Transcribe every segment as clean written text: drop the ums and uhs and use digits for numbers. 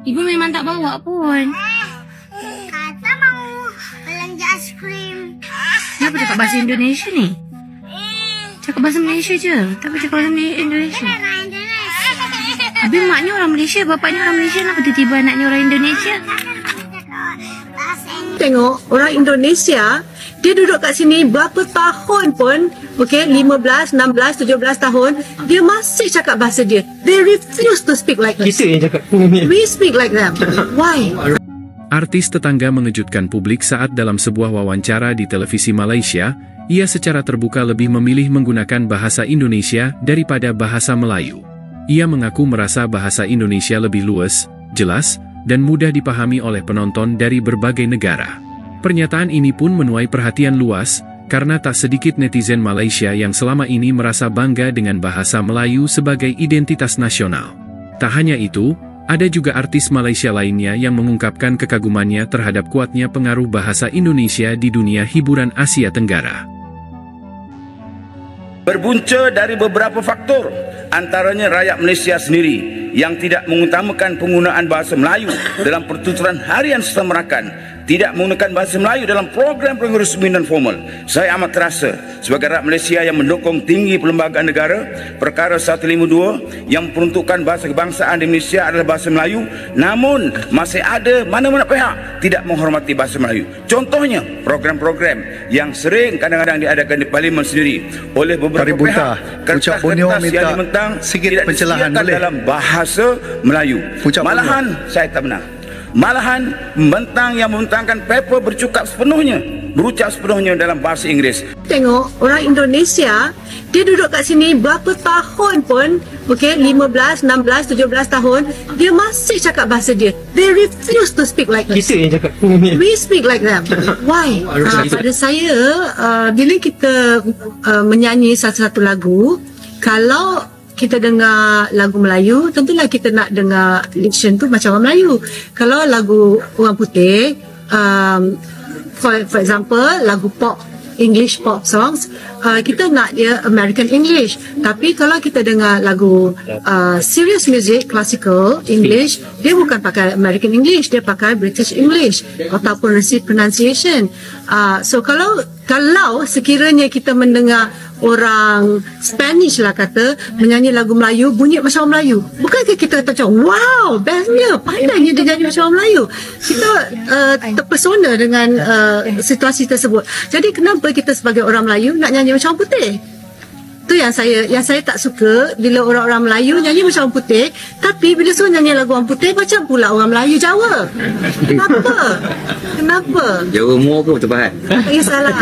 Ibu memang tak bawa pun. Kata mau belanja es krim. Kenapa cakap bahasa Indonesia ni? Cakap bahasa Malaysia je. Tak cakap bahasa Indonesia. Orang Indonesia. Habis maknya orang Malaysia, bapaknya orang Malaysia. Kenapa tiba-tiba anaknya orang Indonesia? Bahasa Indonesia. Tengok orang Indonesia, dia duduk kat sini berapa tahun pun, okay, 15, 16, 17 tahun, dia masih cakap bahasa dia. They refuse to speak like us. Kita yang cakap. We speak like them. Why? Artis tetangga mengejutkan publik saat dalam sebuah wawancara di televisi Malaysia, ia secara terbuka lebih memilih menggunakan bahasa Indonesia daripada bahasa Melayu. Ia mengaku merasa bahasa Indonesia lebih luas, jelas, dan mudah dipahami oleh penonton dari berbagai negara. Pernyataan ini pun menuai perhatian luas, karena tak sedikit netizen Malaysia yang selama ini merasa bangga dengan bahasa Melayu sebagai identitas nasional. Tak hanya itu, ada juga artis Malaysia lainnya yang mengungkapkan kekagumannya terhadap kuatnya pengaruh bahasa Indonesia di dunia hiburan Asia Tenggara. Berbunca dari beberapa faktor, antaranya rakyat Malaysia sendiri yang tidak mengutamakan penggunaan bahasa Melayu dalam pertuturan harian serta merakan, tidak menggunakan bahasa Melayu dalam program-program resmi dan formal. Saya amat terasa sebagai rakyat Malaysia yang mendukung tinggi perlembagaan negara, perkara 152 yang peruntukan bahasa kebangsaan di Malaysia adalah bahasa Melayu, namun masih ada mana-mana pihak tidak menghormati bahasa Melayu. Contohnya, program-program yang sering kadang-kadang diadakan di Parlimen sendiri oleh beberapa pihak, kertas-kertas yang dimentang tidak disediakan dalam bahasa Melayu. Malahan, saya tak benar. Malahan membentangkan paper berucap sepenuhnya dalam bahasa Inggeris. Tengok orang Indonesia, dia duduk kat sini berapa tahun pun, okay, 15, 16, 17 tahun, dia masih cakap bahasa dia. They refuse to speak like us. Kita yang cakap. We speak like them. Why? Pada saya, bila kita menyanyi satu-satu lagu, kalau kita dengar lagu Melayu, tentulah kita nak dengar diction tu macam orang Melayu. Kalau lagu orang putih, for example, lagu pop, English pop songs, kita nak dia American English. Tapi kalau kita dengar lagu serious music, classical English, dia bukan pakai American English, dia pakai British English ataupun pronunciation. So kalau sekiranya kita mendengar orang Spanish lah kata menyanyi lagu Melayu, bunyi macam orang Melayu, bukankah kita kata macam wow, bestnya, pandainya dia nyanyi macam orang Melayu. Kita terpesona dengan situasi tersebut. Jadi kenapa kita sebagai orang Melayu nak nyanyi macam orang putih? Tu yang saya tak suka, bila orang-orang Melayu nyanyi macam orang putih, tapi bila suruh nyanyi lagu orang putih macam pula orang Melayu Jawa. Kenapa? Jawa Muar ke betul Bahan? Tak kisahlah.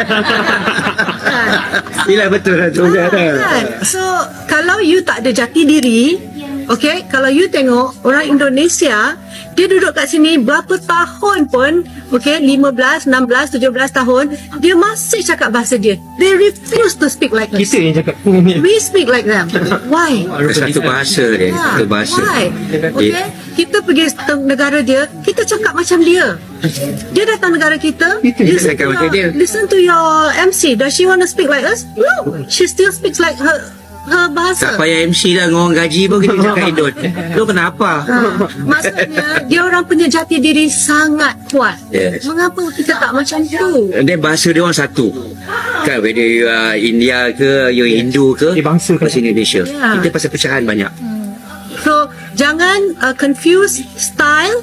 Bila betul lah tu kan? So kalau you tak ada jati diri, okay, kalau you tengok orang Indonesia, dia duduk kat sini berapa tahun pun, okay, 15, 16, 17 tahun, dia masih cakap bahasa dia. They refuse to speak like us. Kita yang cakap. We speak like them. Why? Satu bahasa dia. Satu bahasa. Why? Okay, kita pergi negara dia, kita cakap macam dia. Dia datang negara kita, listen to your MC. Does she want to speak like us? No, she still speaks like her bahasa. Tak payah MC lah, dengan orang gaji pun kita cakap Indon. Lu kenapa? Maksudnya dia orang punya jati diri sangat kuat. Yes. Mengapa kita tak macam tu? Dan bahasa dia orang satu. Kan, whether you are India ke, you Hindu ke, bangsa bahasa Indonesia. Yeah. Kita pasal pecahan banyak. So jangan confuse style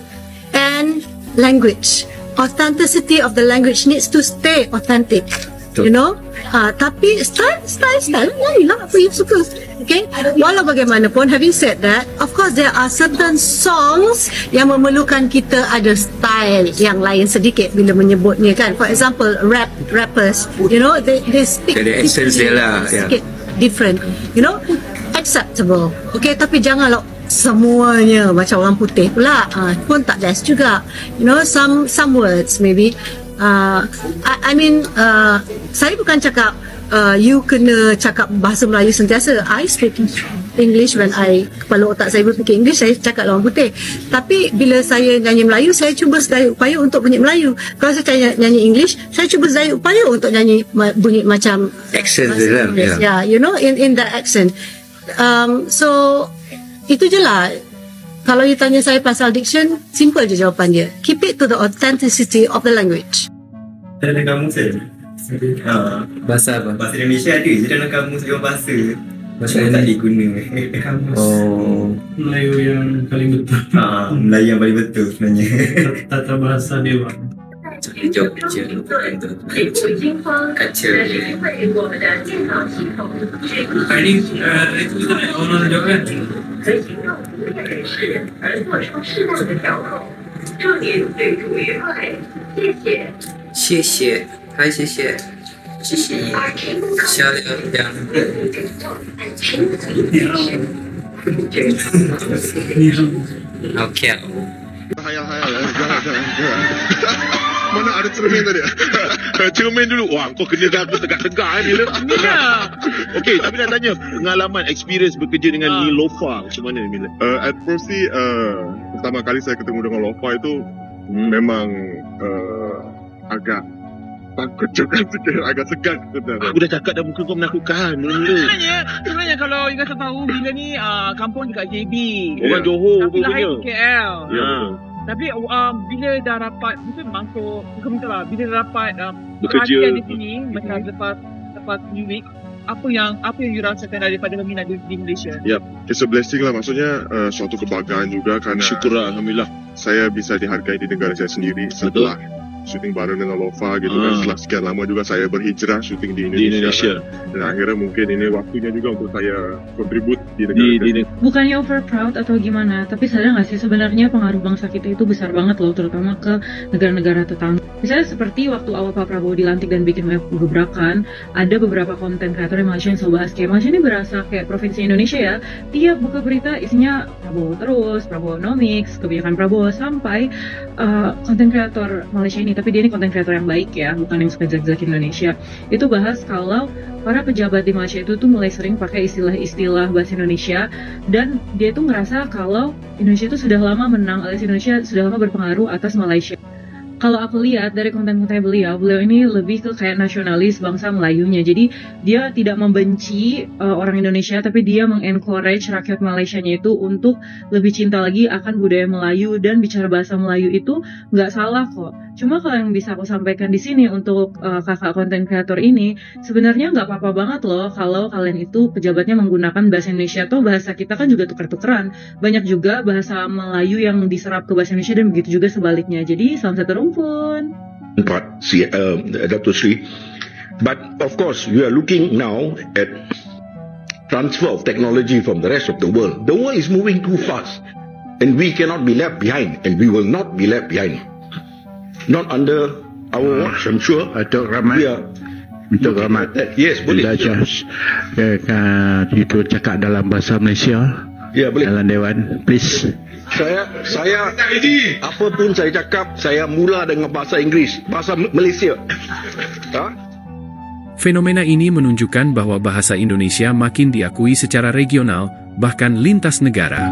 and language. Authenticity of the language needs to stay authentic. You know, tapi style nyanyilah apa you suka. Okay, walau bagaimanapun, having said that, of course there are certain songs yang memerlukan kita ada style yang lain sedikit bila menyebutnya kan. For example, rappers, you know, they speak the essence dia lah, sedikit different, you know, acceptable. Okay, tapi janganlah semuanya macam orang putih pula, pun tak best juga. You know, some words maybe. I mean, saya bukan cakap you kena cakap bahasa Melayu sentiasa. I speak English when kepala otak saya berfikir English, saya cakap orang putih. Tapi bila saya nyanyi Melayu, saya cuba sedaya upaya untuk bunyi Melayu. Kalau saya nyanyi English, saya cuba sedaya upaya untuk nyanyi bunyi macam accent dia. Yeah, you know, in that accent. So itu je lah. Kalau you tanya saya pasal diction, simple je jawapan dia. Keep it to the authenticity of the language. Dalam kamus saya. Bahasa apa? Bahasa Indonesia ada je dalam kamus dia bahasa. Cuma tak diguna. Kamus. Melayu yang paling betul. Melayu yang paling betul sebenarnya. Tata bahasa dewa. Jawab je. Kaca. Ini itu orang jawab kan? 谢谢，嗨，谢谢，谢谢，漂亮亮。OK。 Hayal-hayal jangan. Mana ada cermin tadi? Cermin dulu. Wah, kau kena aku tegak-tegak ni lah. Okey, tapi nak tanya pengalaman experience bekerja dengan Nilofa macam mana ni Mila? At first pertama kali saya ketemu dengan Lofa itu memang agak takut juga sikit, agak segan sebenarnya. Aku dah cakap dah muka kau menakutkan mula-mula. Sebenarnya kalau you guys tahu Bila ni kampung dekat JB. Orang Johor tapi lahir punya. di KL. Ya. Tapi bila dah dapat bukan betul lah. Bila dah dapat Bekerja. perhatian di sini macam lepas New Week, apa yang you rasakan daripada peminat di Malaysia? Yep, it's a blessing lah. Maksudnya suatu kebanggaan juga kerana Syukurlah, alhamdulillah. saya bisa dihargai di negara saya sendiri setelah syuting bareng dengan Lofa gitu kan. Setelah sekian lama juga saya berhijrah syuting di Indonesia. Dan akhirnya mungkin ini waktunya juga untuk saya kontribut di negara Bukannya over proud atau gimana, tapi sadar nggak sih sebenarnya pengaruh bangsa kita itu besar banget loh, terutama ke negara-negara tetangga. Misalnya seperti waktu awal Pak Prabowo dilantik dan bikin gebrakan, ada beberapa konten kreator yang Malaysia yang selalu bahas kayak Malaysia ini berasa kayak provinsi Indonesia ya. Tiap buka berita isinya Prabowo terus, Prabowonomics, kebijakan Prabowo, sampai konten kreator Malaysia ini, tapi dia ini konten kreator yang baik ya, bukan yang suka jelek-jelek Indonesia. Itu bahas kalau para pejabat di Malaysia itu tuh mulai sering pakai istilah-istilah bahasa Indonesia, dan dia tuh ngerasa kalau Indonesia itu sudah lama menang, alias Indonesia sudah lama berpengaruh atas Malaysia. Kalau aku lihat dari konten-konten beliau ini lebih ke kayak nasionalis bangsa Melayunya. Jadi dia tidak membenci orang Indonesia, tapi dia mengencourage rakyat Malaysianya itu untuk lebih cinta lagi akan budaya Melayu, dan bicara bahasa Melayu itu nggak salah kok. Cuma kalau yang bisa aku sampaikan di sini untuk kakak konten kreator ini, sebenarnya nggak apa-apa banget loh kalau kalian itu pejabatnya menggunakan bahasa Indonesia, atau bahasa kita kan juga tuker-tukeran. Banyak juga bahasa Melayu yang diserap ke bahasa Indonesia dan begitu juga sebaliknya. Jadi salam satu rumpun. Dr. Sri. But of course, we are looking now at transfer of technology from the rest of the world. The world is moving too fast, and we cannot be left behind, and we will not be left behind. Not under our watch, I'm sure. Datuk Rahmat. Datuk Rahmat. Yes, boleh. Itu cakap dalam bahasa Malaysia. Ya, boleh. Dalam Dewan, please. Saya apa pun saya cakap, saya mula dengan bahasa Inggeris, bahasa Malaysia. Fenomena ini menunjukkan bahwa bahasa Indonesia makin diakui secara regional, bahkan lintas negara.